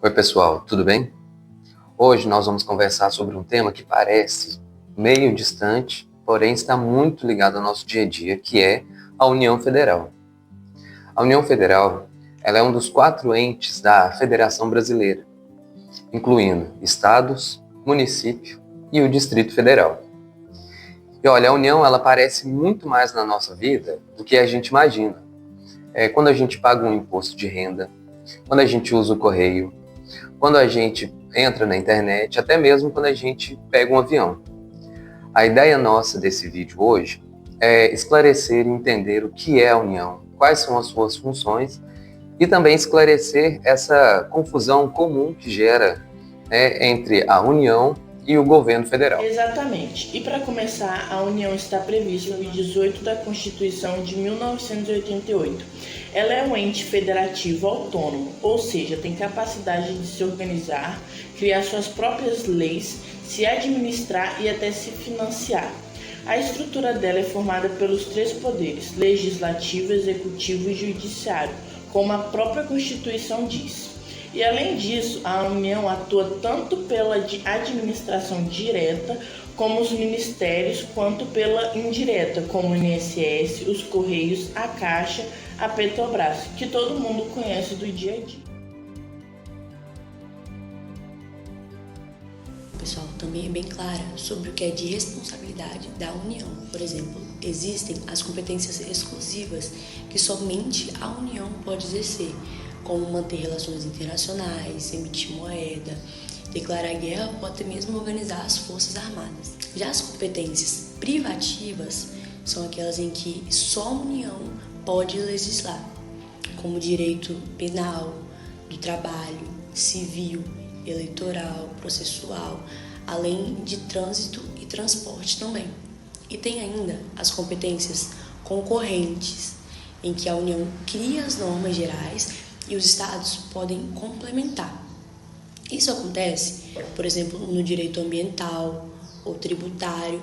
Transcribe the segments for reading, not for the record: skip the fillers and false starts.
Oi pessoal, tudo bem? Hoje nós vamos conversar sobre um tema que parece meio distante, porém está muito ligado ao nosso dia a dia, que é a União Federal. A União Federal, ela é um dos 4 entes da Federação Brasileira, incluindo estados, município e o Distrito Federal. E olha, a União ela aparece muito mais na nossa vida do que a gente imagina. Quando a gente paga um imposto de renda, quando a gente usa o correio, quando a gente entra na internet, até mesmo quando a gente pega um avião. A ideia nossa desse vídeo hoje é esclarecer e entender o que é a União, quais são as suas funções e também esclarecer essa confusão comum que gera entre a União e o governo federal. Exatamente. E para começar, a União está prevista no 18 da Constituição de 1988. Ela é um ente federativo autônomo, ou seja, tem capacidade de se organizar, criar suas próprias leis, se administrar e até se financiar. A estrutura dela é formada pelos 3 poderes: legislativo, executivo e judiciário, como a própria Constituição diz. E além disso, a União atua tanto pela administração direta, como os ministérios, quanto pela indireta, como o INSS, os Correios, a Caixa, a Petrobras, que todo mundo conhece do dia a dia. Pessoal, também é bem clara sobre o que é de responsabilidade da União. Por exemplo, existem as competências exclusivas que somente a União pode exercer, como manter relações internacionais, emitir moeda, declarar guerra ou até mesmo organizar as forças armadas. Já as competências privativas são aquelas em que só a União pode legislar, como direito penal, do trabalho, civil, eleitoral, processual, além de trânsito e transporte também. E tem ainda as competências concorrentes, em que a União cria as normas gerais e os estados podem complementar. Isso acontece, por exemplo, no direito ambiental ou tributário.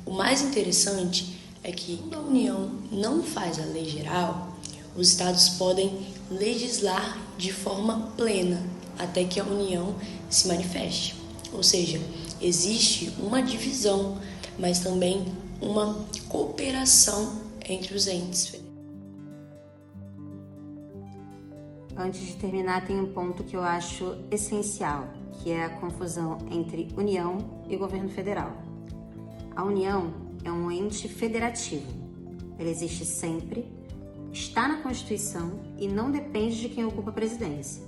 O mais interessante é que quando a União não faz a lei geral, os estados podem legislar de forma plena até que a União se manifeste. Ou seja, existe uma divisão, mas também uma cooperação entre os entes federais. Antes de terminar, tem um ponto que eu acho essencial, que é a confusão entre União e governo federal. A União é um ente federativo. Ela existe sempre, está na Constituição e não depende de quem ocupa a presidência.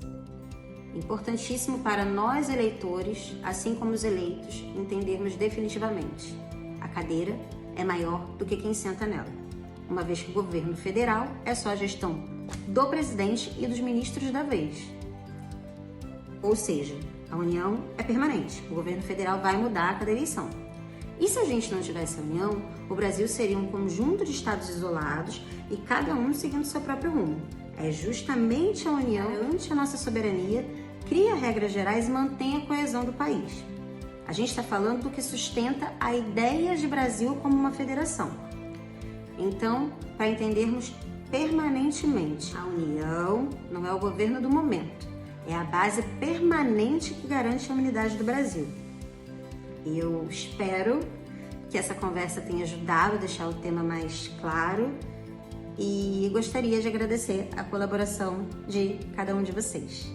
Importantíssimo para nós eleitores, assim como os eleitos, entendermos definitivamente: a cadeira é maior do que quem senta nela, uma vez que o governo federal é só a gestão do presidente e dos ministros da vez. Ou seja, a União é permanente, o governo federal vai mudar a cada eleição. E se a gente não tivesse a União, o Brasil seria um conjunto de estados isolados e cada um seguindo seu próprio rumo. É justamente a União que garante a nossa soberania, cria regras gerais e mantém a coesão do país. A gente está falando do que sustenta a ideia de Brasil como uma federação. Então, para entendermos permanentemente, a União não é o governo do momento, é a base permanente que garante a unidade do Brasil. E eu espero que essa conversa tenha ajudado a deixar o tema mais claro e gostaria de agradecer a colaboração de cada um de vocês.